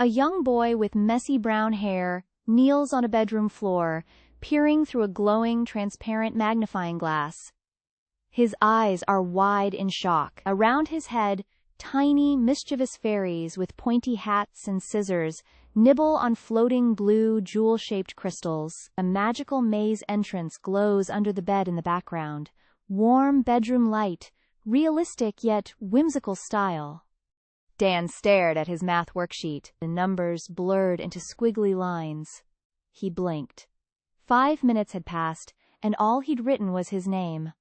A young boy with messy brown hair kneels on a bedroom floor, peering through a glowing, transparent magnifying glass. His eyes are wide in shock. Around his head, tiny, mischievous fairies with pointy hats and scissors nibble on floating blue, jewel-shaped crystals. A magical maze entrance glows under the bed in the background. Warm bedroom light, realistic yet whimsical style. Dan stared at his math worksheet, the numbers blurred into squiggly lines. He blinked. 5 minutes had passed, and all he'd written was his name.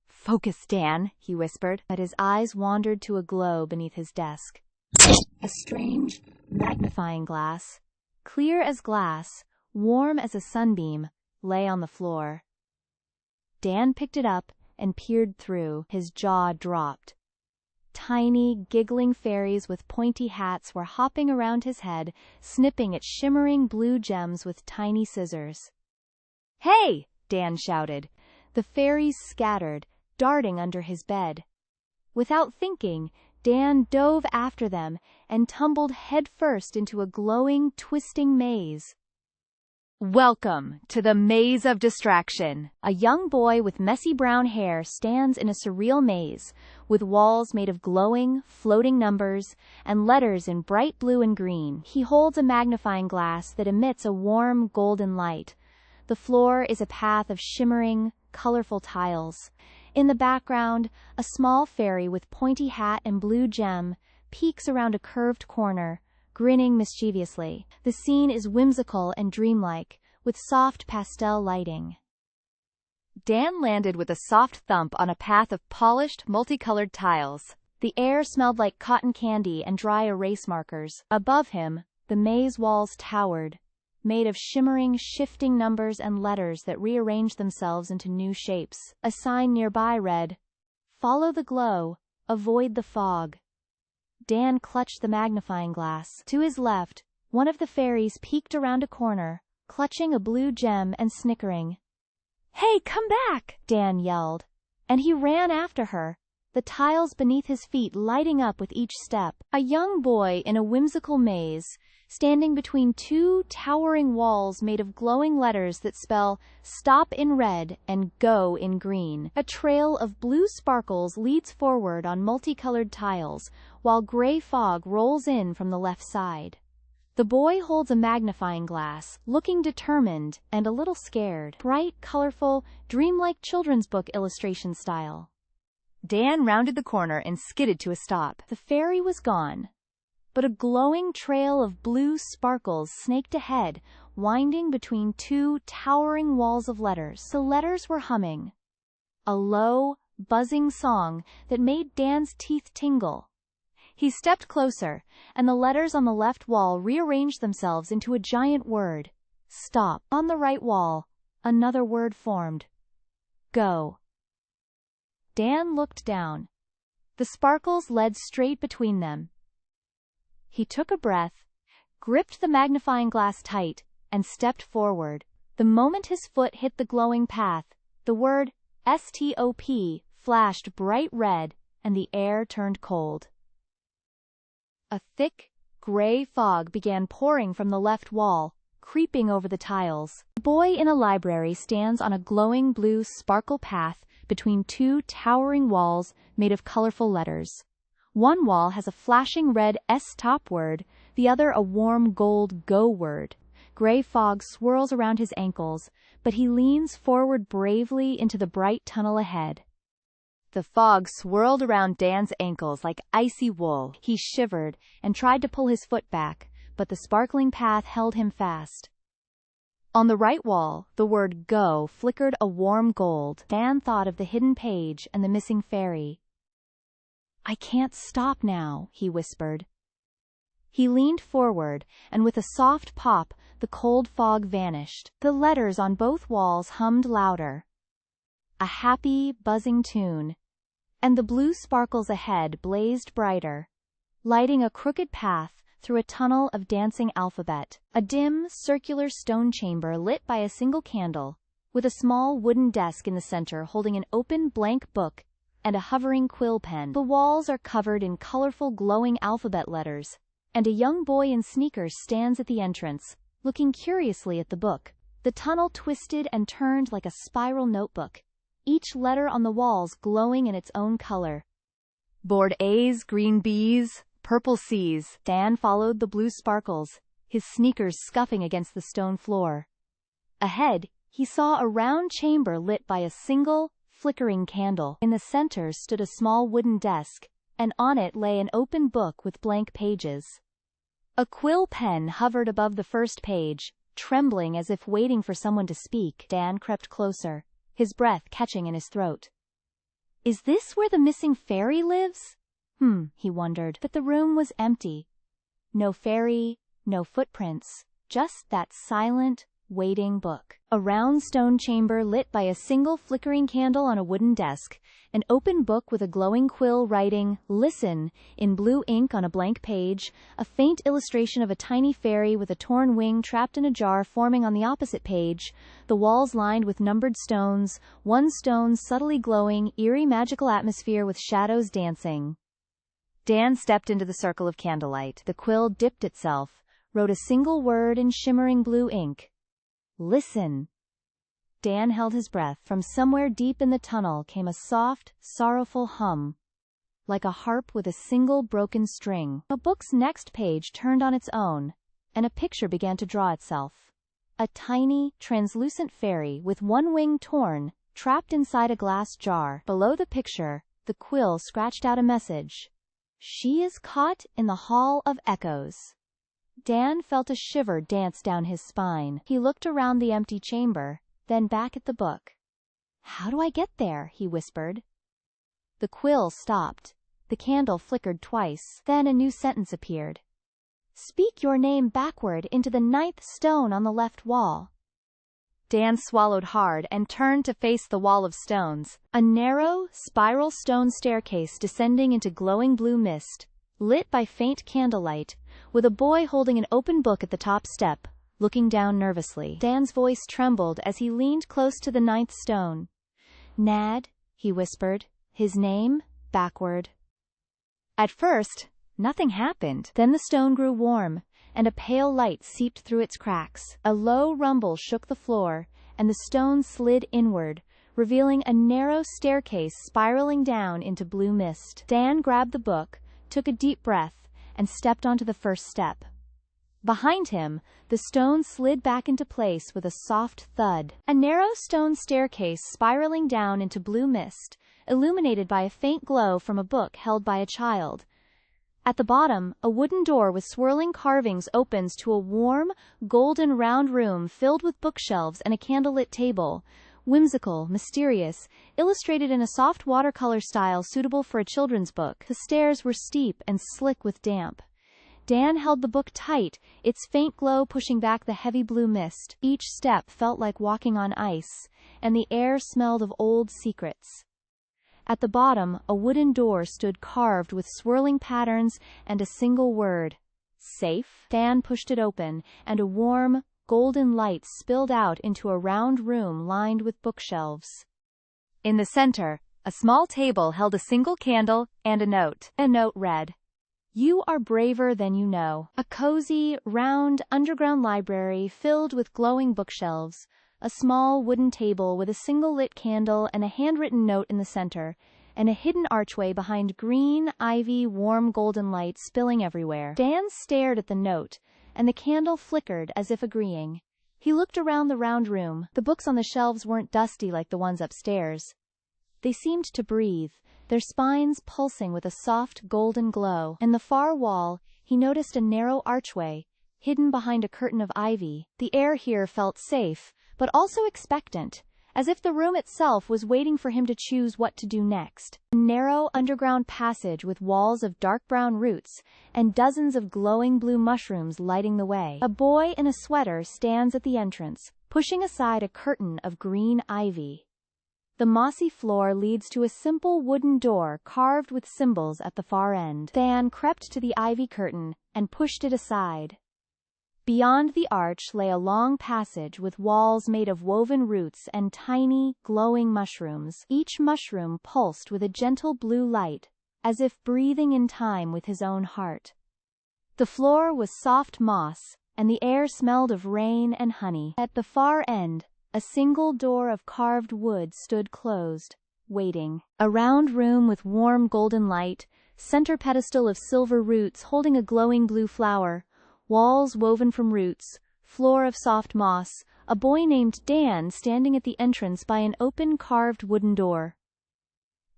"Focus, Dan," he whispered, but his eyes wandered to a glow beneath his desk. A strange, magnifying glass, clear as glass, warm as a sunbeam, lay on the floor. Dan picked it up and peered through. His jaw dropped. Tiny, giggling fairies with pointy hats were hopping around his head, snipping at shimmering blue gems with tiny scissors. "Hey!" Dan shouted. The fairies scattered, darting under his bed. Without thinking, Dan dove after them and tumbled headfirst into a glowing, twisting maze. Welcome to the Maze of Distraction. A young boy with messy brown hair stands in a surreal maze, with walls made of glowing, floating numbers and letters in bright blue and green. He holds a magnifying glass that emits a warm, golden light. The floor is a path of shimmering, colorful tiles. In the background, a small fairy with pointy hat and blue gem peeks around a curved corner, grinning mischievously. The scene is whimsical and dreamlike, with soft pastel lighting. Dan landed with a soft thump on a path of polished, multicolored tiles. The air smelled like cotton candy and dry erase markers. Above him, the maze walls towered, made of shimmering, shifting numbers and letters that rearranged themselves into new shapes. A sign nearby read, "Follow the glow, avoid the fog." Dan clutched the magnifying glass. To his left, one of the fairies peeked around a corner, clutching a blue gem and snickering. "Hey, come back!" Dan yelled, and he ran after her, the tiles beneath his feet lighting up with each step. A young boy in a whimsical maze, standing between two towering walls made of glowing letters that spell "Stop" in red and "Go" in green. A trail of blue sparkles leads forward on multicolored tiles, while gray fog rolls in from the left side. The boy holds a magnifying glass, looking determined and a little scared. Bright, colorful, dreamlike children's book illustration style. Dan rounded the corner and skidded to a stop. The fairy was gone, but a glowing trail of blue sparkles snaked ahead, winding between two towering walls of letters. The letters were humming, a low, buzzing song that made Dan's teeth tingle. He stepped closer, and the letters on the left wall rearranged themselves into a giant word, "Stop." On the right wall, another word formed, "Go." Dan looked down. The sparkles led straight between them. He took a breath, gripped the magnifying glass tight, and stepped forward. The moment his foot hit the glowing path, the word "STOP" flashed bright red, and the air turned cold. A thick, gray fog began pouring from the left wall, creeping over the tiles. A boy in a library stands on a glowing blue sparkle path between two towering walls made of colorful letters. One wall has a flashing red "STOP" word, the other a warm gold "Go" word. Gray fog swirls around his ankles, but he leans forward bravely into the bright tunnel ahead. The fog swirled around Dan's ankles like icy wool. He shivered and tried to pull his foot back, but the sparkling path held him fast. On the right wall, the word "Go" flickered a warm gold. Dan thought of the hidden page and the missing fairy. "I can't stop now," he whispered. He leaned forward, and with a soft pop, the cold fog vanished. The letters on both walls hummed louder, a happy, buzzing tune, and the blue sparkles ahead blazed brighter, lighting a crooked path through a tunnel of dancing alphabet. A dim, circular stone chamber lit by a single candle, with a small wooden desk in the center holding an open blank book and a hovering quill pen. The walls are covered in colorful glowing alphabet letters, and a young boy in sneakers stands at the entrance, looking curiously at the book. The tunnel twisted and turned like a spiral notebook, each letter on the walls glowing in its own color. Bored A's, green B's, purple C's. Dan followed the blue sparkles, his sneakers scuffing against the stone floor. Ahead, he saw a round chamber lit by a single, flickering candle. In the center stood a small wooden desk, and on it lay an open book with blank pages. A quill pen hovered above the first page, trembling as if waiting for someone to speak. Dan crept closer, his breath catching in his throat. Is this where the missing fairy lives? He wondered, but the room was empty. No fairy, no footprints, just that silent, waiting book. A round stone chamber lit by a single flickering candle on a wooden desk, an open book with a glowing quill writing, "Listen," in blue ink on a blank page, a faint illustration of a tiny fairy with a torn wing trapped in a jar forming on the opposite page, the walls lined with numbered stones, one stone subtly glowing, eerie magical atmosphere with shadows dancing. Dan stepped into the circle of candlelight. The quill dipped itself, wrote a single word in shimmering blue ink. Listen. Dan held his breath. From somewhere deep in the tunnel came a soft, sorrowful hum, like a harp with a single broken string. The book's next page turned on its own, and a picture began to draw itself. A tiny, translucent fairy with one wing torn, trapped inside a glass jar. Below the picture, the quill scratched out a message. She is caught in the Hall of Echoes. Dan felt a shiver dance down his spine. He looked around the empty chamber, then back at the book. How do I get there? He whispered. The quill stopped. The candle flickered twice. Then a new sentence appeared. Speak your name backward into the 9th stone on the left wall. Dan swallowed hard and turned to face the wall of stones. A narrow, spiral stone staircase descending into glowing blue mist, lit by faint candlelight, with a boy holding an open book at the top step, looking down nervously. Dan's voice trembled as he leaned close to the 9th stone. Nad, he whispered, his name, backward. At first, nothing happened. Then the stone grew warm, and a pale light seeped through its cracks. A low rumble shook the floor, and the stone slid inward, revealing a narrow staircase spiraling down into blue mist. Dan grabbed the book, took a deep breath, and stepped onto the first step. Behind him, the stone slid back into place with a soft thud. A narrow stone staircase spiraling down into blue mist, illuminated by a faint glow from a book held by a child. At the bottom, a wooden door with swirling carvings opens to a warm, golden round room filled with bookshelves and a candlelit table. Whimsical, mysterious, illustrated in a soft watercolor style suitable for a children's book. The stairs were steep and slick with damp. Dan held the book tight, its faint glow pushing back the heavy blue mist. Each step felt like walking on ice, and the air smelled of old secrets. At the bottom, a wooden door stood carved with swirling patterns and a single word. Safe? Dan pushed it open, and a warm, golden light spilled out into a round room lined with bookshelves. In the center, a small table held a single candle and a note. A note read, "You are braver than you know." A cozy, round, underground library filled with glowing bookshelves, a small wooden table with a single lit candle and a handwritten note in the center, and a hidden archway behind green ivy, warm golden light spilling everywhere. Dan stared at the note, and the candle flickered as if agreeing. He looked around the round room. The books on the shelves weren't dusty like the ones upstairs. They seemed to breathe, their spines pulsing with a soft golden glow. In the far wall, he noticed a narrow archway, hidden behind a curtain of ivy. The air here felt safe, but also expectant, as if the room itself was waiting for him to choose what to do next. A narrow underground passage with walls of dark brown roots, and dozens of glowing blue mushrooms lighting the way. A boy in a sweater stands at the entrance, pushing aside a curtain of green ivy. The mossy floor leads to a simple wooden door carved with symbols at the far end. Dan crept to the ivy curtain and pushed it aside. Beyond the arch lay a long passage with walls made of woven roots and tiny, glowing mushrooms. Each mushroom pulsed with a gentle blue light, as if breathing in time with his own heart. The floor was soft moss, and the air smelled of rain and honey. At the far end, a single door of carved wood stood closed, waiting. A round room with warm golden light, center pedestal of silver roots holding a glowing blue flower, walls woven from roots, floor of soft moss, a boy named Dan standing at the entrance by an open carved wooden door.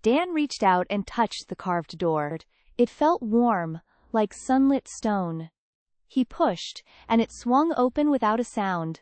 Dan reached out and touched the carved door. It felt warm, like sunlit stone. He pushed, and it swung open without a sound.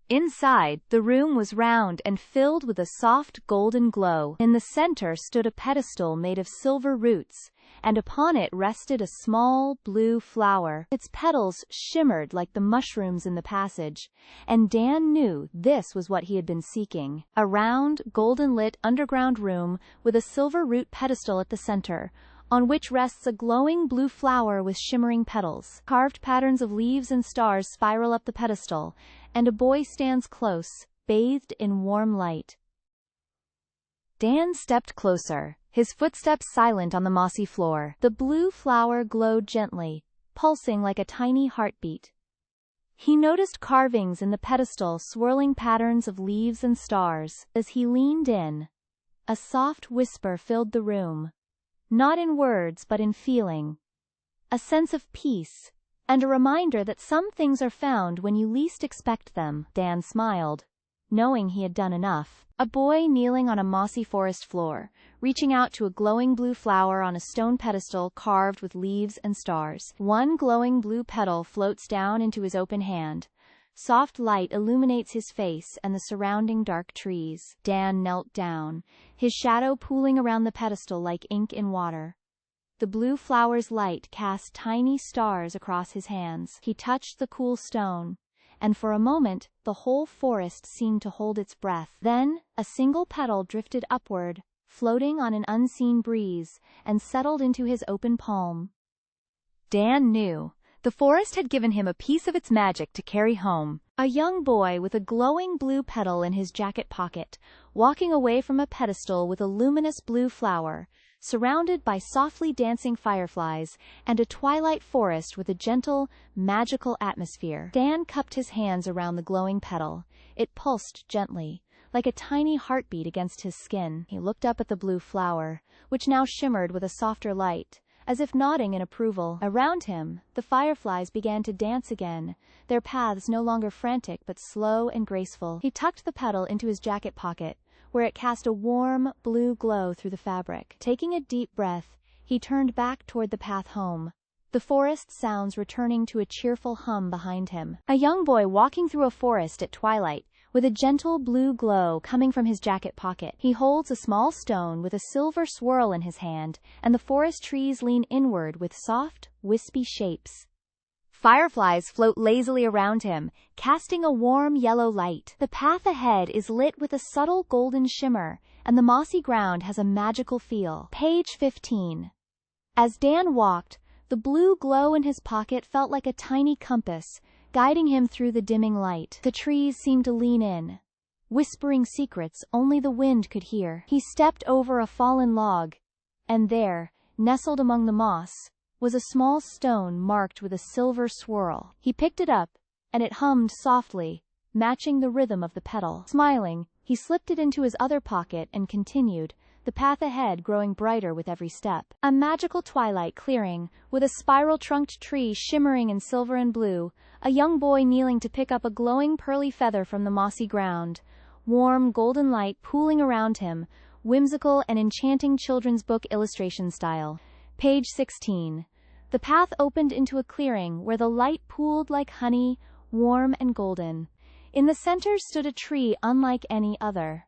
Inside, the room was round and filled with a soft golden glow. In the center stood a pedestal made of silver roots, and upon it rested a small blue flower. Its petals shimmered like the mushrooms in the passage, and Dan knew this was what he had been seeking. A round, golden-lit underground room with a silver root pedestal at the center, on which rests a glowing blue flower with shimmering petals. Carved patterns of leaves and stars spiral up the pedestal, and a boy stands close, bathed in warm light. Dan stepped closer, his footsteps silent on the mossy floor. The blue flower glowed gently, pulsing like a tiny heartbeat. He noticed carvings in the pedestal swirling patterns of leaves and stars. As he leaned in, a soft whisper filled the room. Not in words but in feeling. A sense of peace, and a reminder that some things are found when you least expect them. Dan smiled, knowing he had done enough. A boy kneeling on a mossy forest floor, reaching out to a glowing blue flower on a stone pedestal carved with leaves and stars. One glowing blue petal floats down into his open hand. Soft light illuminates his face and the surrounding dark trees. Dan knelt down, his shadow pooling around the pedestal like ink in water. The blue flower's light cast tiny stars across his hands. He touched the cool stone, and for a moment, the whole forest seemed to hold its breath. Then, a single petal drifted upward, floating on an unseen breeze, and settled into his open palm. Dan knew. The forest had given him a piece of its magic to carry home. A young boy with a glowing blue petal in his jacket pocket, walking away from a pedestal with a luminous blue flower, surrounded by softly dancing fireflies, and a twilight forest with a gentle, magical atmosphere. Dan cupped his hands around the glowing petal. It pulsed gently, like a tiny heartbeat against his skin. He looked up at the blue flower, which now shimmered with a softer light, as if nodding in approval. Around him, the fireflies began to dance again, their paths no longer frantic but slow and graceful. He tucked the petal into his jacket pocket, where it cast a warm, blue glow through the fabric. Taking a deep breath, he turned back toward the path home, the forest sounds returning to a cheerful hum behind him. A young boy walking through a forest at twilight, with a gentle blue glow coming from his jacket pocket. He holds a small stone with a silver swirl in his hand, and the forest trees lean inward with soft, wispy shapes. Fireflies float lazily around him, casting a warm yellow light. The path ahead is lit with a subtle golden shimmer, and the mossy ground has a magical feel. Page 15. As Dan walked, the blue glow in his pocket felt like a tiny compass, guiding him through the dimming light. The trees seemed to lean in, whispering secrets only the wind could hear. He stepped over a fallen log, and there, nestled among the moss, was a small stone marked with a silver swirl. He picked it up, and it hummed softly, matching the rhythm of the petal. Smiling, he slipped it into his other pocket and continued, the path ahead growing brighter with every step. A magical twilight clearing, with a spiral-trunked tree shimmering in silver and blue, a young boy kneeling to pick up a glowing pearly feather from the mossy ground, warm golden light pooling around him, whimsical and enchanting children's book illustration style. Page 16. The path opened into a clearing where the light pooled like honey, warm and golden. In the center stood a tree unlike any other.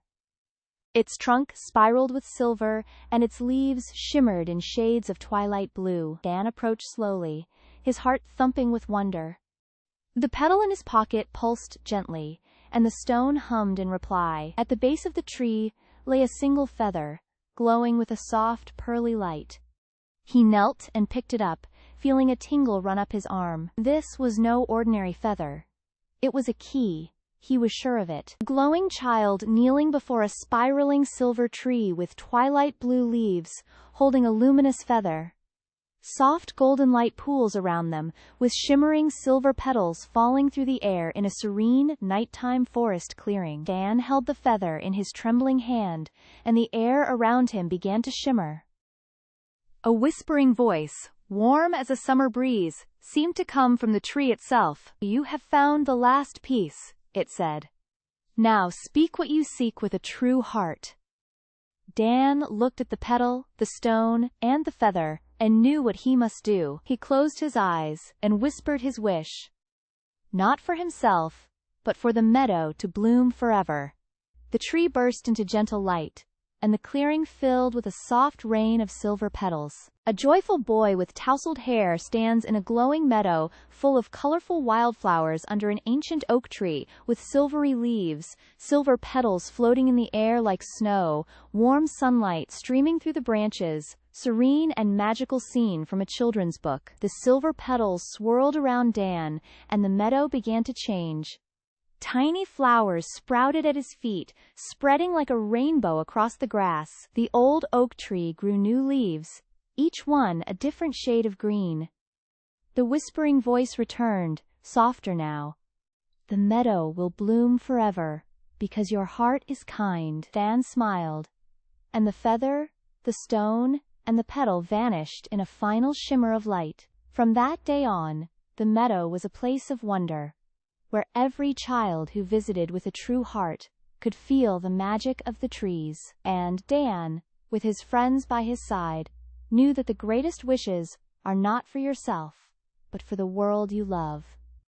Its trunk spiraled with silver, and its leaves shimmered in shades of twilight blue. Dan approached slowly, his heart thumping with wonder. The petal in his pocket pulsed gently, and the stone hummed in reply. At the base of the tree lay a single feather, glowing with a soft, pearly light. He knelt and picked it up, feeling a tingle run up his arm. This was no ordinary feather. It was a key. He was sure of it. A glowing child kneeling before a spiraling silver tree with twilight blue leaves, holding a luminous feather. Soft golden light pools around them, with shimmering silver petals falling through the air in a serene, nighttime forest clearing. Dan held the feather in his trembling hand, and the air around him began to shimmer. A whispering voice, warm as a summer breeze, seemed to come from the tree itself. "You have found the last piece," it said. "Now speak what you seek with a true heart." Dan looked at the petal, the stone, and the feather, and knew what he must do. He closed his eyes and whispered his wish. Not for himself, but for the meadow to bloom forever. The tree burst into gentle light, and the clearing filled with a soft rain of silver petals. A joyful boy with tousled hair stands in a glowing meadow full of colorful wildflowers under an ancient oak tree with silvery leaves, silver petals floating in the air like snow, warm sunlight streaming through the branches, serene and magical scene from a children's book. The silver petals swirled around Dan, and the meadow began to change. Tiny flowers sprouted at his feet, spreading like a rainbow across the grass. The old oak tree grew new leaves, each one a different shade of green. The whispering voice returned, softer now. "The meadow will bloom forever, because your heart is kind." Dan smiled, and the feather, the stone, and the petal vanished in a final shimmer of light. From that day on, the meadow was a place of wonder, where every child who visited with a true heart could feel the magic of the trees. And Dan, with his friends by his side, knew that the greatest wishes are not for yourself, but for the world you love.